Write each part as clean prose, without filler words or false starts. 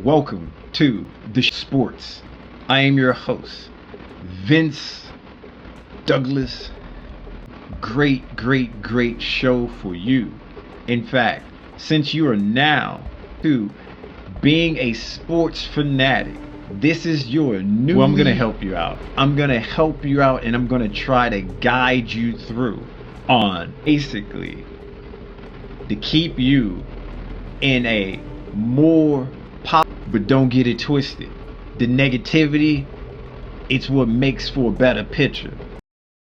welcome to the sports. I am your host, Vince Douglas. Great show for you. In fact, since you are now to being a sports fanatic, this is your new. Well, I'm gonna help you out. I'm gonna help you out, and I'm gonna try to guide you through on basically to keep you in a more pop. But don't get it twisted. The negativity, it's what makes for a better picture.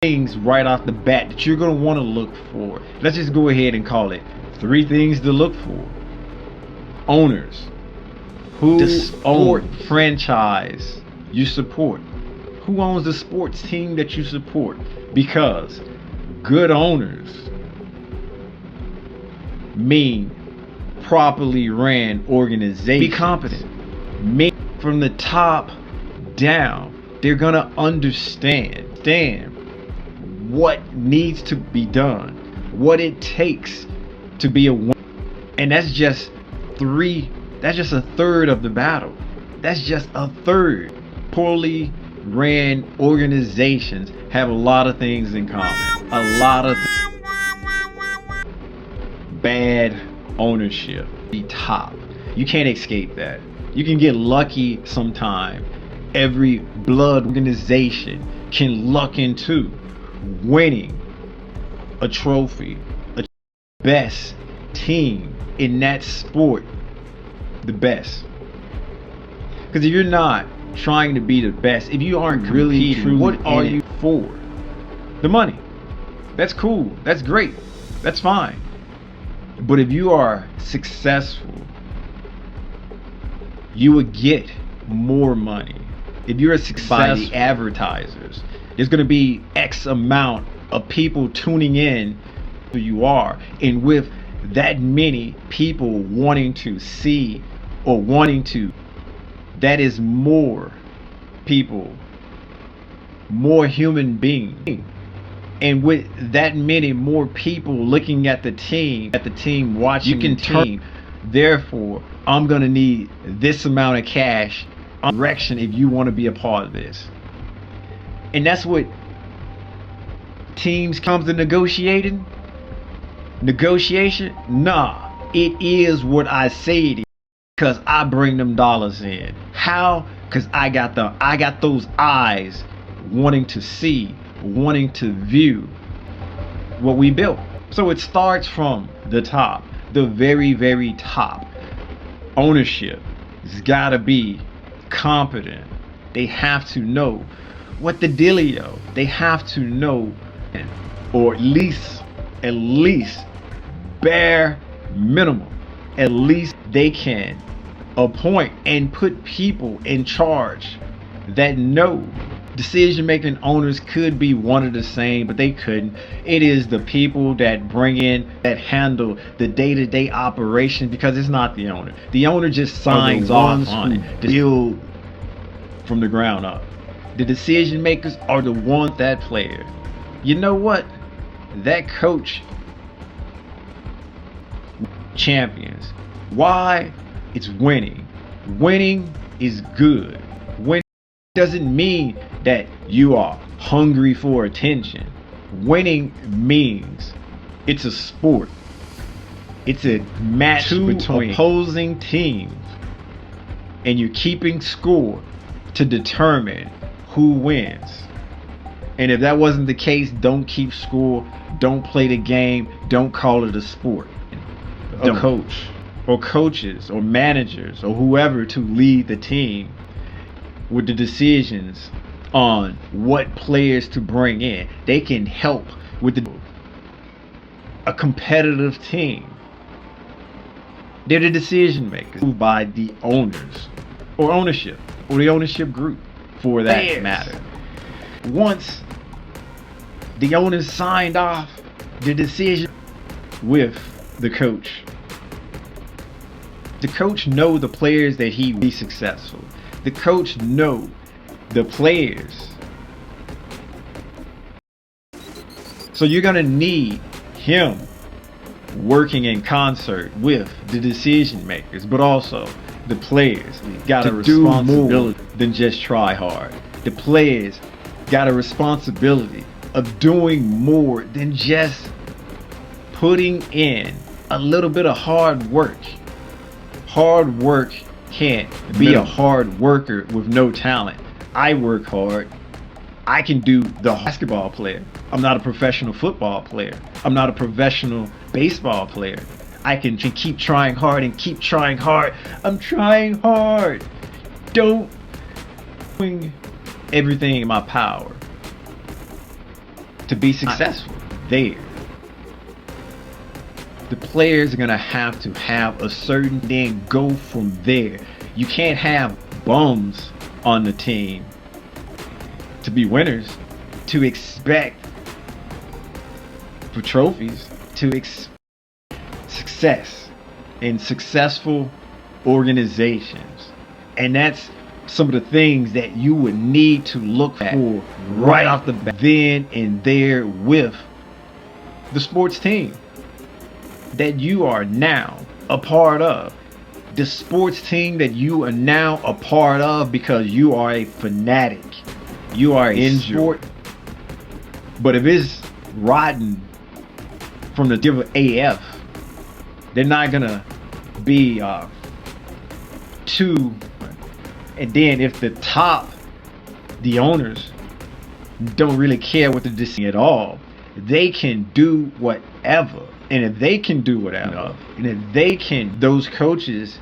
Things right off the bat that you're gonna want to look for. Let's just go ahead and call it 3 things to look for. Owners. Who owns franchise you support? Who owns the sports team that you support? Because good owners mean properly ran organization. Be competent. Mean from the top down. They're gonna understand what needs to be done, what it takes to be a winner. And that's just 3. That's just a third of the battle. That's just a third. Poorly ran organizations have a lot of things in common. A lot of bad ownership. The top. You can't escape that. You can get lucky sometime. Every blood organization can luck into winning a trophy. A best team in that sport. The best. Because if you're not trying to be the best, if you aren't really truly, what are you for? The money. That's cool. That's great. That's fine. But if you are successful, you would get more money. If you're a successful by the advertisers, there's going to be X amount of people tuning in who you are. And with that many people wanting to see or wanting to, that is more people, more human beings. And with that many more people looking at the team watching, you can turn. Therefore, I'm gonna need this amount of cash direction if you want to be a part of this. And that's what teams comes to negotiation. Nah, it is what I say it is. Cause I bring them dollars in. How? Cause I got those eyes wanting to see, wanting to view what we built. So it starts from the top, the very top. Ownership has gotta be competent. They have to know what the dealio. They have to know, or at least bare minimum, at least they can appoint and put people in charge that know. Decision making owners could be one of the same, but they couldn't. It is the people that bring in, that handle the day-to-day operation, because it's not the owner. The owner just signs off on it. Build from the ground up. The decision makers are the ones, that player. You know what? That coach champions. Why? It's winning. Winning is good. Winning doesn't mean that you are hungry for attention. Winning means it's a sport. It's a match between opposing teams, and you're keeping score to determine who wins. And if that wasn't the case, don't keep score, don't play the game, don't call it a sport. A coach or coaches or managers or whoever to lead the team with the decisions on what players to bring in. They can help with a competitive team. They're the decision makers by the owners or ownership or the ownership group for that matter. Once the owners signed off the decision with the coach know the players that he will be successful. The coach know the players. So you're gonna need him working in concert with the decision makers, but also The players got a responsibility than just try hard. The players got a responsibility of doing more than just putting in a little bit of hard work. Hard work can't be a hard worker with no talent. I work hard. I can do the basketball player. I'm not a professional football player. I'm not a professional baseball player. I can keep trying hard and keep trying hard. I'm trying hard. Don't doing everything in my power to be successful there. The players are gonna have to have a certain thing, go from there. You can't have bums on the team to be winners, to expect for trophies, to expect success in successful organizations. And that's some of the things that you would need to look for right off the bat, then and there, with the sports team that you are now a part of. The sports team that you are now a part of, because you are a fanatic. You are in sport. But if it's rotten from the give of AF, they're not gonna be too. And then if the top, the owners, don't really care what they're doing at all, they can do whatever. And if they can do whatever, and if they can, those coaches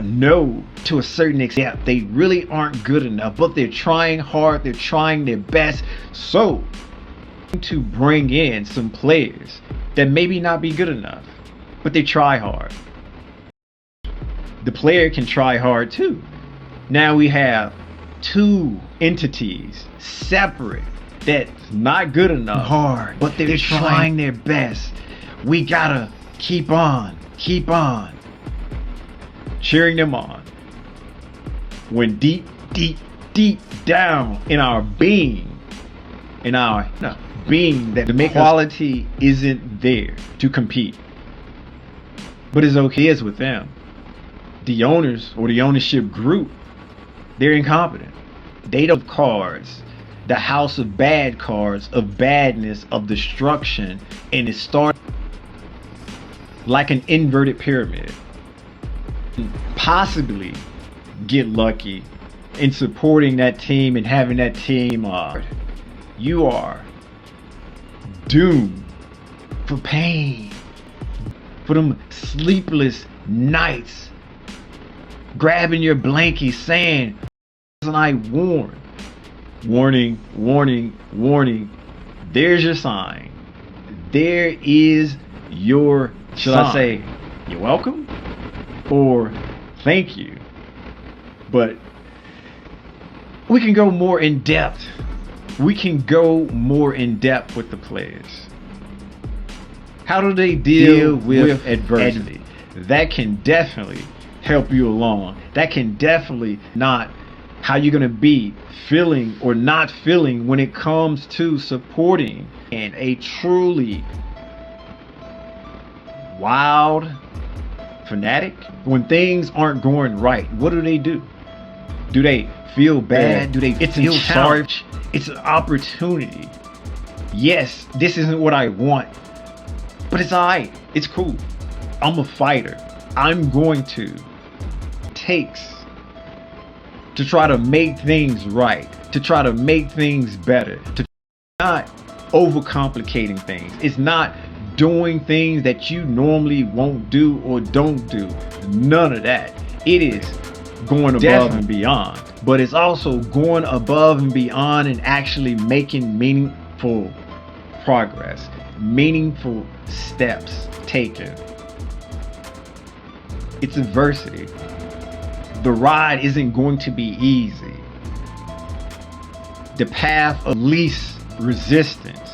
know to a certain extent they really aren't good enough, but they're trying hard, they're trying their best. So to bring in some players that maybe not be good enough, but they try hard. The player can try hard too. Now we have two entities separate that's not good enough, hard, but they're trying their best. We gotta keep on cheering them on. When deep down in our being, that the quality isn't there to compete. But it's okay as with them. The owners or the ownership group, they're incompetent. They don't cards. The house of bad cards, of badness, of destruction, and it starts like an inverted pyramid. Possibly get lucky in supporting that team and having that team. You are doomed for pain, for them sleepless nights, grabbing your blankie saying, "And I warn." Warning, warning, warning. There's your sign. There is your Should sign. I say, you're welcome? Or thank you? But we can go more in depth. We can go more in depth with the players. How do they deal with adversity? That can definitely help you along. That can definitely not how you're going to be feeling or not feeling when it comes to supporting and a truly wild fanatic. When things aren't going right, what do? Do they feel bad? Do they feel sorry? It's an opportunity. Yes, this isn't what I want, but it's alright. It's cool. I'm a fighter. I'm going to takes to try to make things right, to try to make things better, to not overcomplicating things. It's not doing things that you normally won't do or don't do. None of that. It is going above and beyond, but it's also going above and beyond and actually making meaningful progress, meaningful steps taken. It's adversity. The ride isn't going to be easy. The path of least resistance,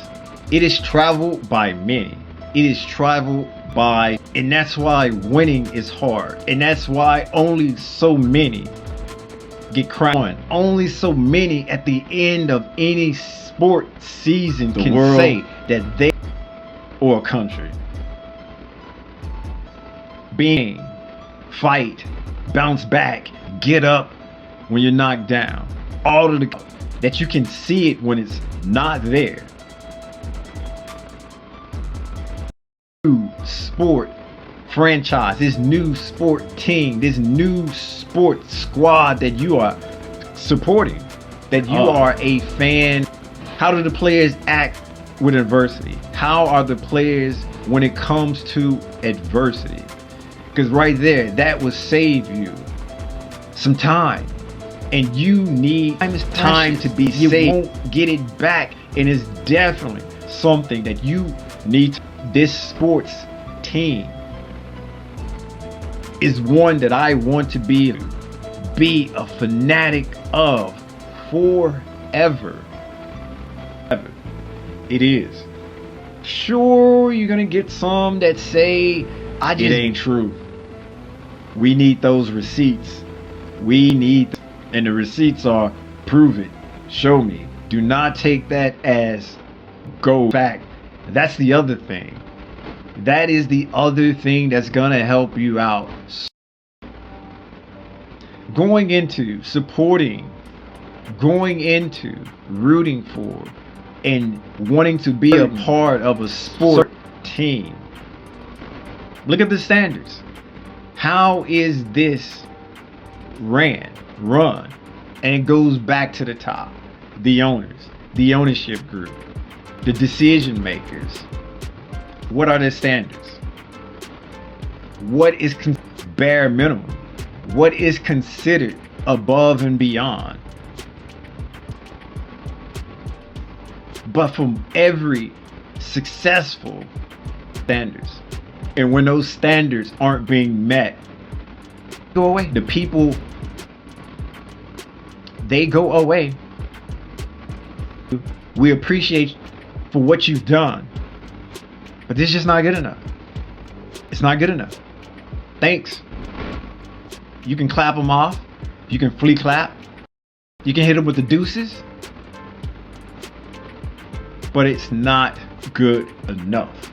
it is traveled by many. It is traveled by, and that's why winning is hard. And that's why only so many get crowned. Only so many at the end of any sport season can say that they, or a country, being fight, bounce back, get up when you're knocked down. All of the that you can see it when it's not there. New sport franchise, this new sport team, this new sport squad that you are supporting, that you are a fan. How do the players act with adversity? How are the players when it comes to adversity? Because right there, that will save you some time. And you need time to be saved. You won't get it back. And it's definitely something that you need. This sports team is one that I want to be a fanatic of forever. It is. Sure, you're gonna get some that say it ain't true. We need those receipts. And the receipts are prove it, show me. Do not take that as go back. That's the other thing. That is the other thing that's gonna help you out. Going into supporting, going into rooting for, and wanting to be a part of a sport team. Look at the standards. How is this run? And it goes back to the top. The owners, the ownership group, the decision makers. What are the standards? What is bare minimum? What is considered above and beyond? But from every successful standards, and when those standards aren't being met, go away. The people, they go away. We appreciate for what you've done, but this is just not good enough. It's not good enough. Thanks. You can clap them off. You can flea clap. You can hit them with the deuces. But it's not good enough.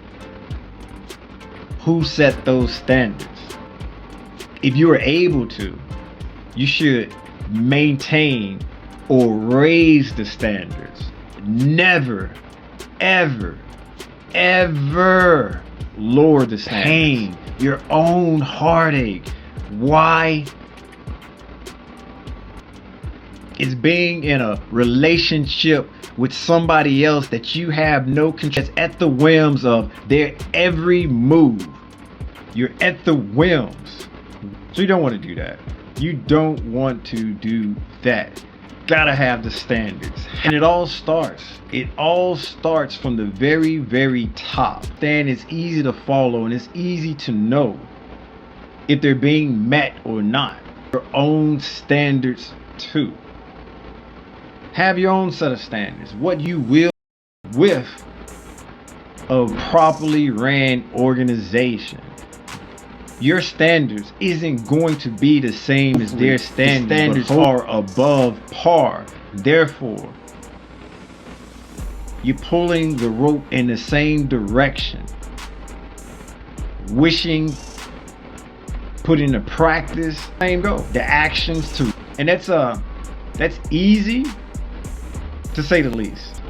Who set those standards? If you are able to, you should maintain or raise the standards. Never, ever, ever lower the standards. Pain, your own heartache. Why? It's being in a relationship with somebody else that you have no control, at the whims of their every move. You're at the whims. So you don't want to do that. You don't want to do that. Gotta have the standards. And it all starts from the very, very top. Then it's easy to follow and it's easy to know if they're being met or not. Your own standards too. Have your own set of standards. What you will with a properly ran organization. Your standards isn't going to be the same as their standards. The standards are above par. Therefore, you're pulling the rope in the same direction. Wishing, put into practice, same goal. The actions too. And that's easy to say the least.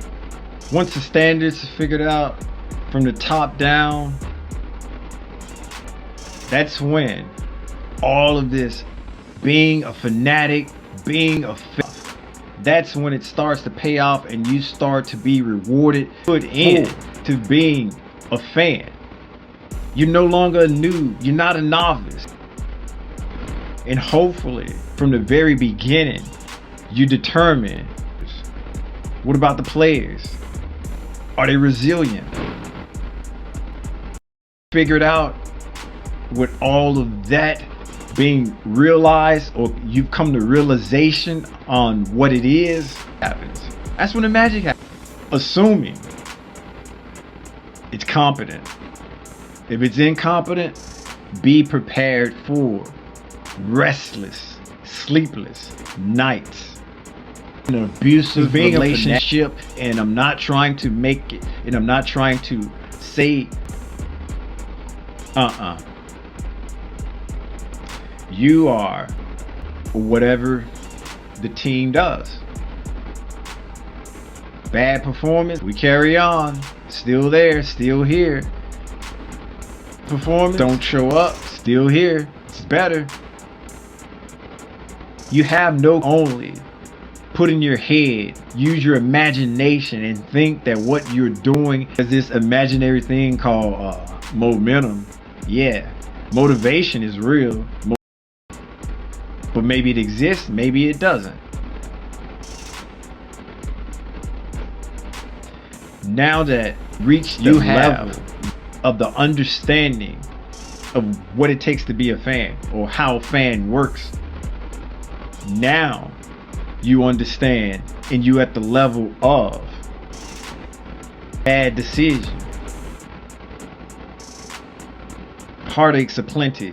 Once the standards are figured out from the top down, that's when all of this being a fanatic, being a fan, that's when it starts to pay off and you start to be rewarded, put in to being a fan. You're no longer a noob, you're not a novice. And hopefully from the very beginning, you determine, what about the players? Are they resilient? Figured out with all of that being realized, or you've come to realization on what it is, happens. That's when the magic happens. Assuming it's competent. If it's incompetent, be prepared for restless, sleepless nights, an abusive relationship. And I'm not trying to make it, and I'm not trying to say You are whatever the team does. Bad performance, we carry on. Still there, still here. Performance, don't show up, still here. It's better. You have no only. Put in your head, use your imagination, and think that what you're doing is this imaginary thing called momentum. Yeah, motivation is real, but maybe it exists, maybe it doesn't. Now that reach the level of the understanding of what it takes to be a fan, or how a fan works, now you understand, and you at the level of bad decision. Heartaches aplenty.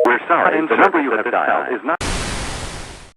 We're sorry, the number you have dialed is not...